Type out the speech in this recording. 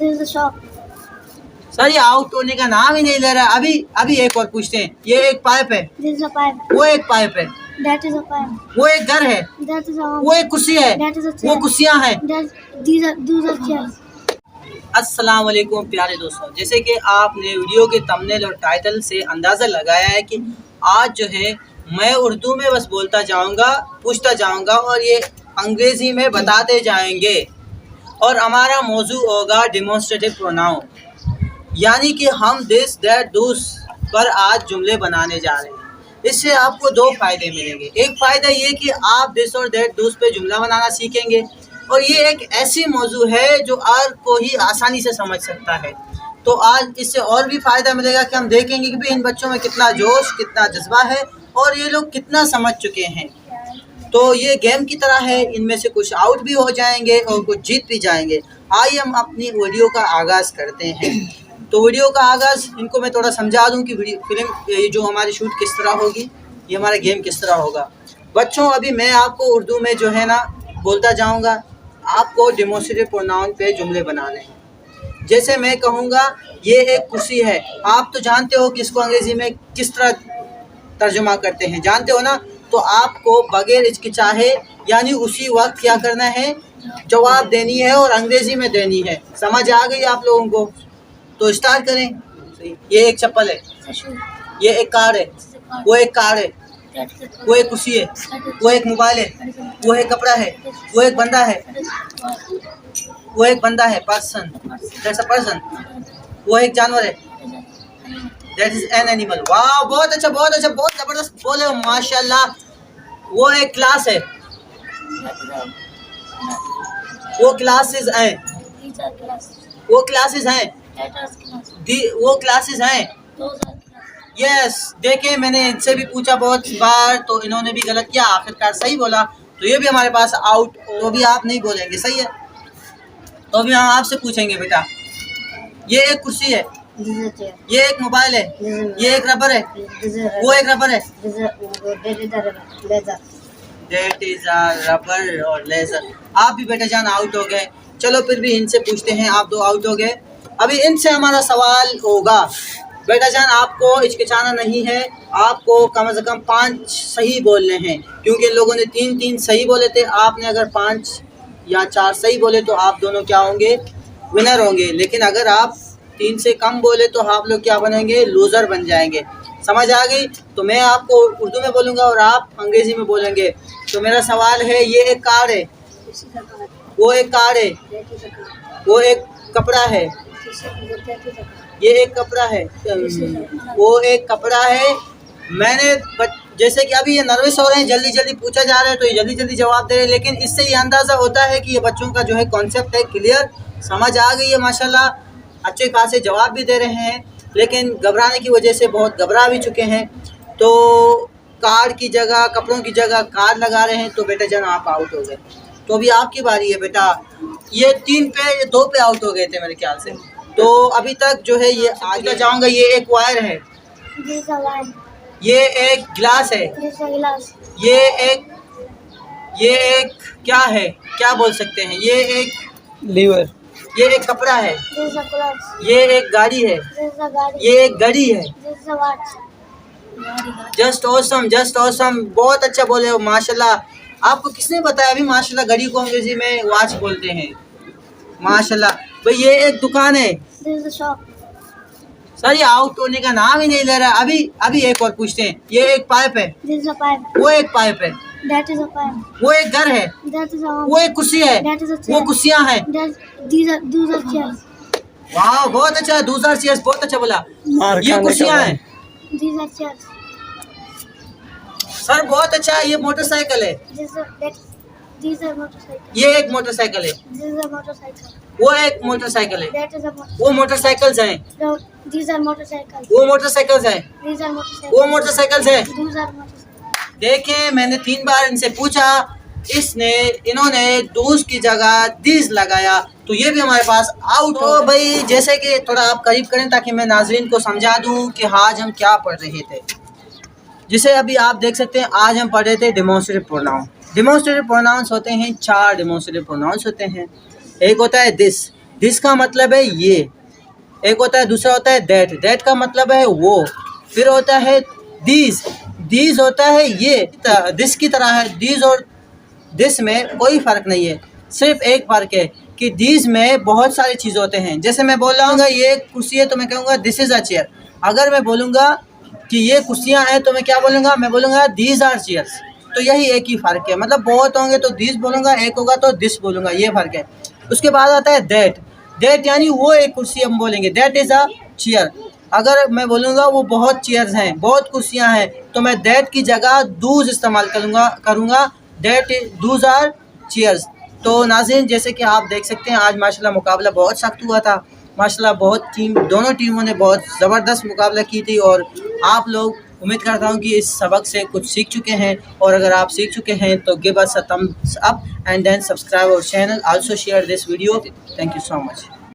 This is the shop. Sir ये out होने का नाम ही नहीं ले रहा। अभी एक और पूछते हैं। ये एक पाइप है, This is a pipe. वो एक पाइप है, That is a pipe. वो एक घर है, That is a home. वो एक कुर्सी है, That is a वो chair. कुर्सियां हैं। These are chairs. अस्सलाम वालेकुम प्यारे दोस्तों, जैसे कि आपने वीडियो के थंबनेल और टाइटल से अंदाज़ा लगाया है कि आज जो है मैं उर्दू में बस बोलता जाऊंगा, पूछता जाऊंगा और ये अंग्रेज़ी में बताते जाएंगे। और हमारा मौजू होगा डेमोन्स्ट्रेटिव प्रोनाउन, यानी कि हम दिस दैट दूस पर आज जुमले बनाने जा रहे हैं। इससे आपको दो फ़ायदे मिलेंगे। एक फ़ायदा ये कि आप दिस और दैट दूस पे जुमला बनाना सीखेंगे, और ये एक ऐसी मौजू है जो हर कोई आसानी से समझ सकता है। तो आज इससे और भी फ़ायदा मिलेगा कि हम देखेंगे कि भाई इन बच्चों में कितना जोश, कितना जज्बा है और ये लोग कितना समझ चुके हैं। तो ये गेम की तरह है, इनमें से कुछ आउट भी हो जाएंगे और कुछ जीत भी जाएंगे। आइए हम अपनी वीडियो का आगाज़ करते हैं। तो वीडियो का आगाज़ इनको मैं थोड़ा समझा दूं कि फिल्म ये जो हमारी शूट किस तरह होगी, ये हमारा गेम किस तरह होगा। बच्चों अभी मैं आपको उर्दू में जो है ना बोलता जाऊंगा, आपको डेमोन्स्ट्रेटिव प्रोनाउन पे जुमले बनाने हैं। जैसे मैं कहूँगा ये एक कुर्सी है, आप तो जानते हो कि इसको अंग्रेज़ी में किस तरह तर्जुमा करते हैं, जानते हो ना। तो आपको बगैर हिचकिचाहे यानी उसी वक्त क्या करना है, जवाब देनी है और अंग्रेज़ी में देनी है। समझ आ गई आप लोगों को? तो स्टार्ट करें। ये एक चप्पल है, ये एक कार है, वो एक कार है, वो एक कुर्सी है, वो एक मोबाइल है, वो एक कपड़ा है, वो एक बंदा है, वो एक बंदा है, पर्सन, दैट्स अ पर्सन। वो एक जानवर है, दैट इज एन एनिमल। वाह, बहुत अच्छा, बहुत अच्छा, बहुत ज़बरदस्त बोले हो, माशाल्लाह। वो एक क्लास है, वो क्लासेस हैं, वो क्लासेस हैं, वो क्लासेस हैं। यस, देखें मैंने इनसे भी पूछा बहुत बार तो इन्होंने भी गलत किया, आखिरकार सही बोला। तो ये भी हमारे पास आउट, तो भी आप नहीं बोलेंगे, सही है। तो अभी हम आपसे पूछेंगे बेटा, ये एक कुर्सी है, ये एक मोबाइल है, ये एक रबर है, वो एक रबर है, दैट इज अ रबर और लेजर। आप भी बेटा जान आउट हो गए। चलो फिर भी इनसे पूछते हैं, आप दो आउट हो गए। अभी इनसे हमारा सवाल होगा, बेटा जान आपको हिचकिचाना नहीं है, आपको कम से कम 5 सही बोलने हैं, क्योंकि इन लोगों ने 3 सही बोले थे। आपने अगर 5 या 4 सही बोले तो आप दोनों क्या होंगे, विनर होंगे। लेकिन अगर आप 3 से कम बोले तो आप लोग क्या बनेंगे, लूज़र बन जाएंगे। समझ आ गई? तो मैं आपको उर्दू में बोलूँगा और आप अंग्रेज़ी में बोलेंगे। तो मेरा सवाल है, ये एक कार है, वो एक कार है, वो एक कपड़ा है, ये एक कपड़ा है, वो एक कपड़ा है। मैंने जैसे कि अभी ये नर्वस हो रहे हैं, जल्दी जल्दी पूछा जा रहा है तो ये जल्दी जल्दी जवाब दे रहे हैं, लेकिन इससे ये अंदाज़ा होता है कि ये बच्चों का जो है कॉन्सेप्ट है क्लियर, समझ आ गई है माशाल्लाह। अच्छे खासे जवाब भी दे रहे हैं, लेकिन घबराने की वजह से बहुत घबरा भी चुके हैं। तो कार की जगह, कपड़ों की जगह कार लगा रहे हैं। तो बेटा जान आप आउट हो गए। तो अभी आपकी बारी है बेटा। ये 3 पे 2 पे आउट हो गए थे मेरे ख्याल से। तो अभी तक जो है ये आगे जाऊंगा। ये एक वायर है, ये एक गिलास है, ये एक क्या है, क्या बोल सकते हैं, ये एक लीवर, ये एक कपड़ा है, ये एक गाड़ी है, ये एक घड़ी है। जस्ट ऑसम, जस्ट ऑसम, बहुत अच्छा बोले हो माशाल्लाह। आपको किसने बताया अभी माशाल्लाह घड़ी को अंग्रेजी में वॉच बोलते हैं, माशाल्लाह। भाई ये एक दुकान है, सर ये आउट होने का नाम ही नहीं ले रहा। अभी एक और पूछते हैं। ये एक पाइप है, वो एक पाइप है, वो एक घर है, वो एक कुर्सी है, वो कुर्सियां हैं। वाह, बहुत अच्छा, दूसरा चीज बहुत अच्छा बोला। ये कुर्सियां हैं सर, बहुत अच्छा। ये मोटरसाइकिल है, ये एक मोटरसाइकिल है, वो एक मोटरसाइकिल है, वो मोटरसाइकिल्स हैं, वो मोटरसाइकिल्स हैं, वो मोटरसाइकिल्स हैं। देखें मैंने 3 बार इनसे पूछा, इन्होंने दूस की जगह दीज लगाया, तो ये भी हमारे पास आउट हो। भाई जैसे कि थोड़ा आप करीब करें ताकि मैं नाजरीन को समझा दूं कि आज हम क्या पढ़ रहे थे। जिसे अभी आप देख सकते हैं, आज हम पढ़ रहे थे डेमोन्स्ट्रेटिव प्रोनाउन। डेमोन्स्ट्रेटिव प्रोनाउंस होते हैं 4 डेमोन्स्ट्रेटिव प्रोनाउंस होते हैं। एक होता है दिस, दिस का मतलब है ये, एक होता है, दूसरा होता है दैट, दैट का मतलब है वो, फिर होता है दीज, दीज होता है ये, दिस की तरह है। दीज और दिस में कोई फ़र्क नहीं है, सिर्फ एक फ़र्क है कि दीज में बहुत सारी चीज़ होते हैं। जैसे मैं बोल रहा हूँ ये कुर्सी है तो मैं कहूँगा दिस इज़ अ चेयर। अगर मैं बोलूँगा कि ये कुर्सियाँ हैं तो मैं क्या बोलूँगा, मैं बोलूँगा दीज आर चेयर्स। तो यही एक ही फ़र्क है, मतलब बहुत होंगे तो दीज बोलूँगा, एक होगा तो दिस बोलूँगा, ये फ़र्क है। उसके बाद आता है दैट, दैट यानी वो एक कुर्सी हम बोलेंगे, दैट इज़ अ चेयर। अगर मैं बोलूँगा वो बहुत चेयर्स हैं, बहुत कुर्सियाँ हैं, तो मैं दैट की जगह दूज इस्तेमाल करूँगा, दैट दूज आर चेयर्स। तो नाज़रीन, जैसे कि आप देख सकते हैं आज माशाल्लाह मुकाबला बहुत सख्त हुआ था। माशाल्लाह दोनों टीमों ने बहुत ज़बरदस्त मुकाबला की थी और आप लोग, उम्मीद करता हूँ कि इस सबक से कुछ सीख चुके हैं। और अगर आप सीख चुके हैं तो give us a thumbs up and then subscribe our channel, also share this video. Thank you so much.